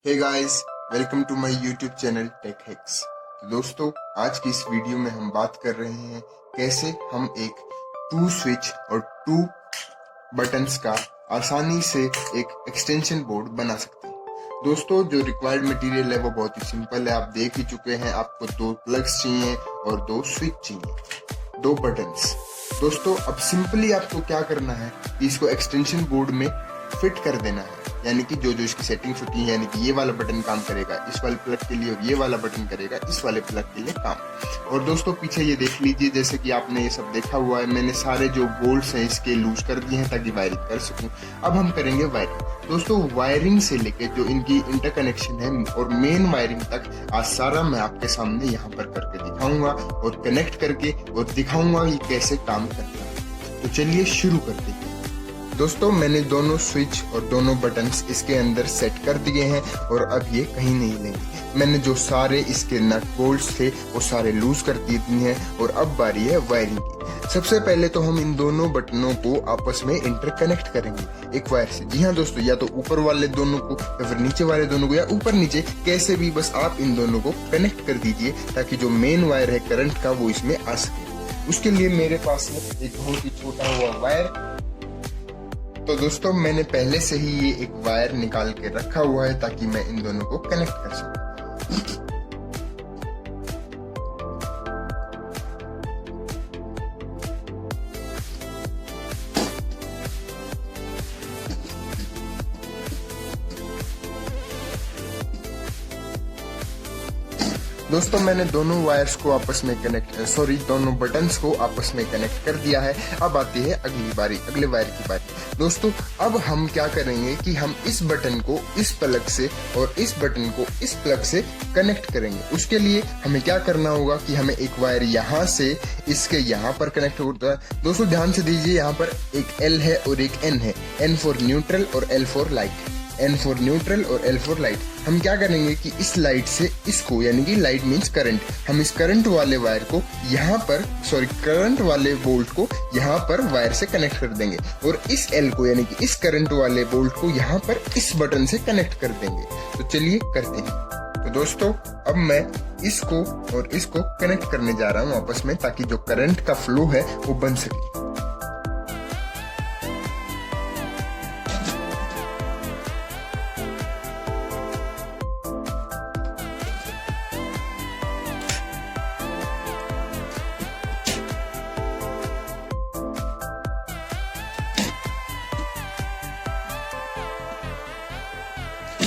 Hey guys, welcome to my YouTube channel tech hacks. तो दोस्तों, आज की इस वीडियो में हम बात कर रहे हैं कैसे हम एक टू स्विच और टू बटन्स का आसानी से एक एक्सटेंशन बोर्ड बना सकते हैं। दोस्तों, जो रिक्वायर्ड मटेरियल है वो बहुत ही सिंपल है, आप देख ही चुके हैं। आपको दो प्लग्स चाहिए और दो स्विच चाहिए, दो बटन्स। दोस्तों, अब सिंपली आपको क्या करना है कि इसको एक्सटेंशन बोर्ड में फिट कर देना है, यानी कि जो जो इसकी सेटिंग्स होती है, यानी कि ये वाला बटन काम करेगा इस वाले प्लग के लिए और ये वाला बटन करेगा इस वाले प्लग के लिए काम। और दोस्तों, पीछे ये देख लीजिए, जैसे कि आपने ये सब देखा हुआ है, मैंने सारे जो बोल्ट्स हैं इसके लूज कर दिए हैं ताकि वायरिंग कर सकूं। अब हम करेंगे वायरिंग। दोस्तों, वायरिंग से लेके जो इनकी इंटरकनेक्शन है और मेन वायरिंग तक आज सारा मैं आपके सामने यहाँ पर करके दिखाऊंगा और कनेक्ट करके और दिखाऊंगा ये कैसे काम करता है। तो चलिए शुरू करते हैं। दोस्तों, मैंने दोनों स्विच और दोनों बटन्स इसके अंदर सेट कर दिए हैं और अब ये कहीं नहीं लेंगे। मैंने जो सारे इसके नट बोल्ट्स थे वो सारे लूज कर दिए हैं और अब बारी है वायरिंग की। सबसे पहले तो हम इन दोनों बटनों को आपस में इंटरकनेक्ट करेंगे एक वायर से। जी हाँ दोस्तों, या तो ऊपर वाले दोनों को या फिर नीचे वाले दोनों को, या ऊपर नीचे कैसे भी, बस आप इन दोनों को कनेक्ट कर दीजिए ताकि जो मेन वायर है करंट का वो इसमें आ सके। उसके लिए मेरे पास है एक बहुत ही छोटा हुआ वायर। तो दोस्तों, मैंने पहले से ही ये एक वायर निकाल के रखा हुआ है ताकि मैं इन दोनों को कनेक्ट कर सकूं। दोस्तों, मैंने दोनों वायर्स को आपस में दोनों बटन्स को आपस में कनेक्ट कर दिया है। अब आती है अगले वायर की बारी। दोस्तों, अब हम क्या करेंगे कि हम इस बटन को इस प्लग से और इस बटन को इस प्लग से कनेक्ट करेंगे। उसके लिए हमें क्या करना होगा कि हमें एक वायर यहाँ से इसके यहाँ पर कनेक्ट होता है। दोस्तों, ध्यान से दीजिए, यहाँ पर एक L है और एक N है। N फॉर न्यूट्रल और L for light. N for neutral और L फॉर लाइट। हम क्या करेंगे कि इस लाइट से इसको, यानी कि लाइट मीन्स करंट, हम इस करंट वाले वायर को यहाँ पर करंट वाले बोल्ट को यहाँ पर वायर से कनेक्ट कर देंगे और इस L को, यानी कि इस करंट वाले बोल्ट को यहाँ पर इस बटन से कनेक्ट कर देंगे। तो चलिए करते हैं। तो दोस्तों, अब मैं इसको और इसको कनेक्ट करने जा रहा हूँ आपस में ताकि जो करंट का फ्लो है वो बन सके।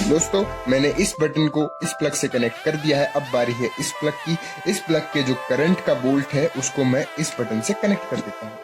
दोस्तों, मैंने इस बटन को इस प्लग से कनेक्ट कर दिया है। अब बारी है इस प्लग की। इस प्लग के जो करंट का बोल्ट है उसको मैं इस बटन से कनेक्ट कर देता हूँ।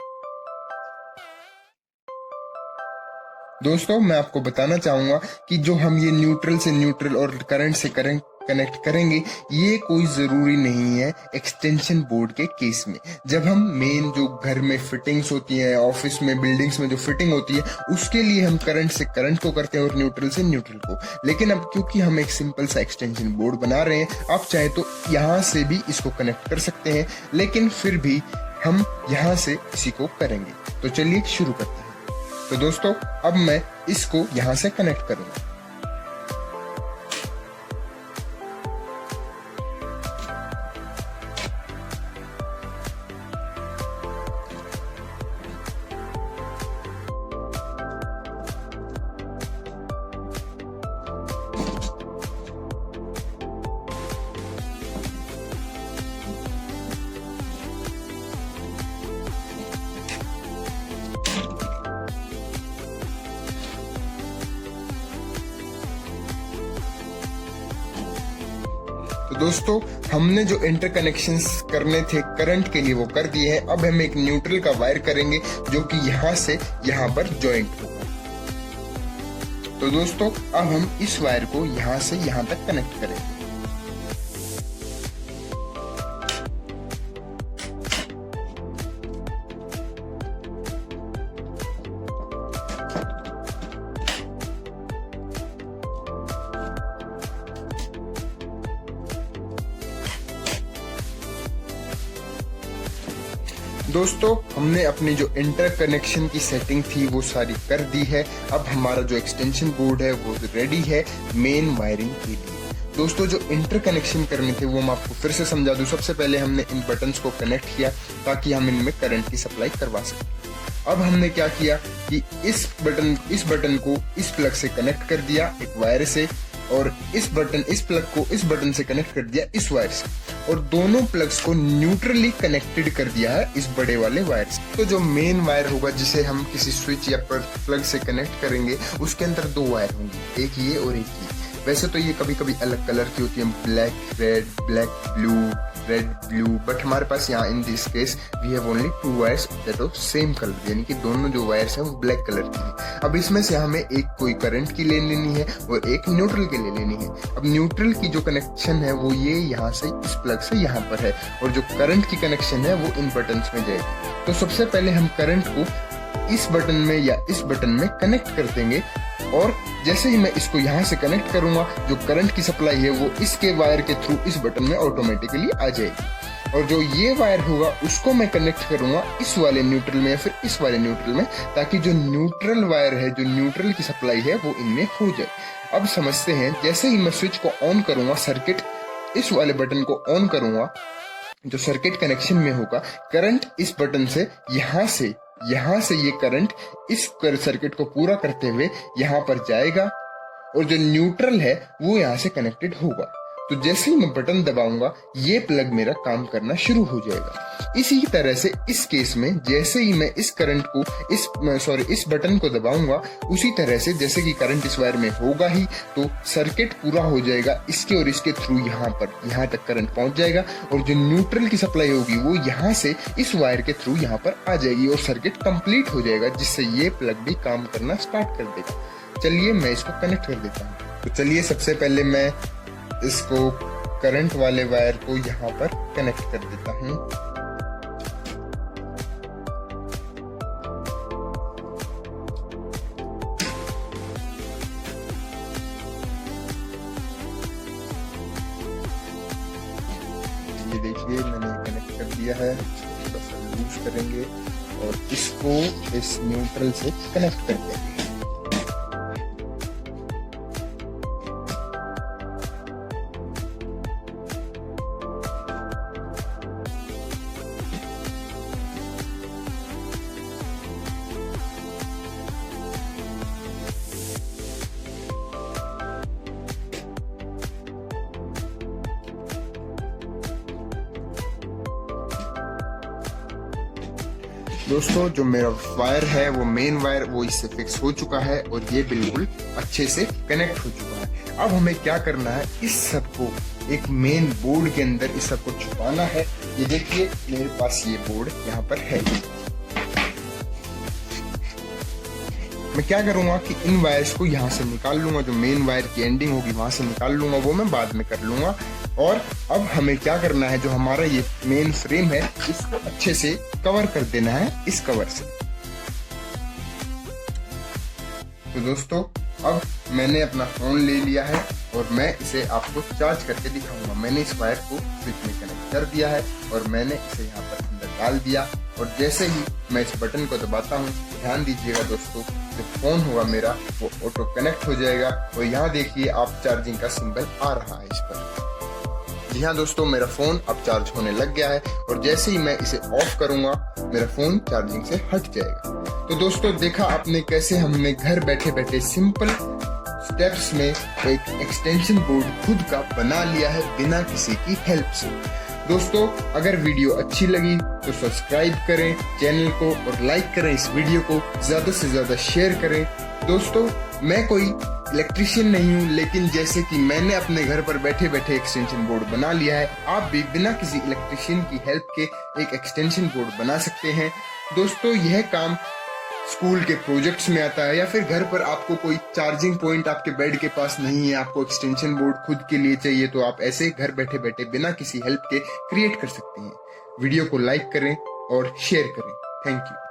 दोस्तों, मैं आपको बताना चाहूंगा कि जो हम ये न्यूट्रल से न्यूट्रल और करंट से करंट कनेक्ट करेंगे, ये कोई जरूरी नहीं है एक्सटेंशन बोर्ड के केस में। जब हम मेन जो घर में फिटिंग्स होती हैं, ऑफिस में, बिल्डिंग्स में जो फिटिंग होती है, उसके लिए हम करंट से करंट को करते हैं और न्यूट्रल से न्यूट्रल को। लेकिन अब क्योंकि हम एक सिंपल सा एक्सटेंशन बोर्ड बना रहे हैं, आप चाहे तो यहाँ से भी इसको कनेक्ट कर सकते हैं, लेकिन फिर भी हम यहाँ से इसी को करेंगे। तो चलिए शुरू करते हैं। तो दोस्तों, अब मैं इसको यहाँ से कनेक्ट करूंगा। तो दोस्तों, हमने जो इंटरकनेक्शंस करने थे करंट के लिए वो कर दिए हैं। अब हम एक न्यूट्रल का वायर करेंगे जो कि यहाँ से यहाँ पर जॉइंट होगा। तो दोस्तों, अब हम इस वायर को यहाँ से यहाँ तक कनेक्ट करेंगे। दोस्तों हमने अपनी जो इंटरकनेक्शन की सेटिंग थी वो सारी कर दी है। अब हमारा जो एक्सटेंशन बोर्ड है वो रेडी है मेन वायरिंग के लिए। दोस्तों जो इंटरकनेक्शन करने थे वो मैं आपको फिर से समझा दूं। सबसे पहले हमने इन बटन्स को कनेक्ट किया ताकि हम इनमें करंट की सप्लाई करवा सकें। अब हमने क्या किया कि इस बटन को इस प्लग से कनेक्ट कर दिया एक वायर से, और इस प्लग को इस बटन से कनेक्ट कर दिया इस वायर से, और दोनों प्लग्स को न्यूट्रली कनेक्टेड कर दिया है इस बड़े वाले वायर से। तो जो मेन वायर होगा जिसे हम किसी स्विच या प्लग से कनेक्ट करेंगे उसके अंदर दो वायर होंगे, एक ये और एक ये। वैसे तो ये कभी कभी अलग कलर की होती है, black red, black blue, red blue, but हमारे पास यहाँ in this case we have only two wires that of same colour, यानी कि दोनों जो वायर्स हैं वो ब्लैक कलर की हैं। अब इसमें से हमें एक कोई करंट की ले लेनी है और एक न्यूट्रल की ले लेनी है। अब न्यूट्रल की जो कनेक्शन है वो ये यहाँ से इस प्लग से यहाँ पर है, और जो करंट की कनेक्शन है वो इन बटन्स में जाएगी। तो सबसे पहले हम करंट को इस बटन में या इस बटन में कनेक्ट कर देंगे, और जैसे ही मैं इसको यहाँ से कनेक्ट करूंगा जो करंट की सप्लाई है वो इसके वायर के थ्रू इस बटन में ऑटोमेटिकली आ जाएगी। और जो ये वायर होगा उसको मैं कनेक्ट करूंगा इस वाले न्यूट्रल में या फिर इस वाले न्यूट्रल में, ताकि जो न्यूट्रल वायर है, जो न्यूट्रल की सप्लाई है वो इनमें हो जाए। अब समझते हैं, जैसे ही मैं स्विच को ऑन करूंगा, सर्किट इस वाले बटन को ऑन करूंगा, जो सर्किट कनेक्शन में होगा, करंट इस बटन से यहाँ से ये करंट इस सर्किट को पूरा करते हुए यहाँ पर जाएगा, और जो न्यूट्रल है वो यहाँ से कनेक्टेड होगा। तो जैसे ही मैं बटन दबाऊंगा ये प्लग मेरा काम करना शुरू हो जाएगा। इसी तरह से इस केस में जैसे ही मैं इस करंट को इस बटन को दबाऊंगा, उसी तरह से जैसे कि करंट इस वायर में होगा ही तो सर्किट पूरा हो जाएगा इसके और इसके थ्रू, यहाँ तक करंट पहुंच जाएगा, और जो न्यूट्रल की सप्लाई होगी वो यहाँ से इस वायर के थ्रू यहाँ पर आ जाएगी और सर्किट कंप्लीट हो जाएगा, जिससे ये प्लग भी काम करना स्टार्ट कर देगा। चलिए मैं इसको कनेक्ट कर देता हूँ। तो चलिए सबसे पहले मैं इसको करंट वाले वायर को यहाँ पर कनेक्ट कर देता हूँ। ये देखिए मैंने कनेक्ट कर दिया है। थोड़ा सा लूज करेंगे और इसको इस न्यूट्रल से कनेक्ट कर देंगे। दोस्तों जो मेरा वायर है वो मेन वायर वो इससे फिक्स हो चुका है और ये बिल्कुल अच्छे से कनेक्ट हो चुका है। अब हमें क्या करना है, इस सब को एक मेन बोर्ड के अंदर इस सब को छुपाना है। ये देखिए मेरे पास ये बोर्ड यहाँ पर है। मैं क्या करूंगा कि इन वायर्स को यहाँ से निकाल लूंगा, जो मेन वायर की एंडिंग होगी वहां से निकाल लूंगा, वो मैं बाद में कर लूंगा। और अब हमें क्या करना है, जो हमारा ये मेन फ्रेम है इसको अच्छे से कवर कर देना है इस कवर से। तो दोस्तों अब मैंने अपना फोन ले लिया है और मैं इसे आपको चार्ज करके दिखाऊंगा। मैंने इस वायर को स्विच में कनेक्ट कर दिया है और मैंने इसे यहाँ पर अंदर डाल दिया, और जैसे ही मैं इस बटन को दबाता हूँ, ध्यान दीजिएगा दोस्तों, जो फोन होगा मेरा वो ऑटो कनेक्ट हो जाएगा। और यहाँ देखिए आप चार्जिंग का सिंबल आ रहा है इस पर। जी हाँ दोस्तों, मेरा फोन अब चार्ज होने लग गया है, और जैसे ही मैं इसे ऑफ करूंगा मेरा फोन चार्जिंग से हट जाएगा। तो दोस्तों देखा आपने कैसे हमने घर बैठे बैठे सिंपल स्टेप्स में एक एक्सटेंशन बोर्ड खुद का बना लिया है बिना किसी की हेल्प से। दोस्तों अगर वीडियो अच्छी लगी तो सब्सक्राइब करें चैनल को और लाइक करें, इस वीडियो को ज्यादा से ज्यादा शेयर करें। दोस्तों मैं कोई इलेक्ट्रिशियन नहीं हूँ, लेकिन जैसे कि मैंने अपने घर पर बैठे बैठे एक्सटेंशन बोर्ड बना लिया है, आप भी बिना किसी इलेक्ट्रिशियन की हेल्प के एक एक्सटेंशन बोर्ड बना सकते हैं। दोस्तों यह काम स्कूल के प्रोजेक्ट्स में आता है, या फिर घर पर आपको कोई चार्जिंग पॉइंट आपके बेड के पास नहीं है, आपको एक्सटेंशन बोर्ड खुद के लिए चाहिए, तो आप ऐसे घर बैठे बैठे बिना किसी हेल्प के क्रिएट कर सकते हैं। वीडियो को लाइक करें और शेयर करें। Thank you.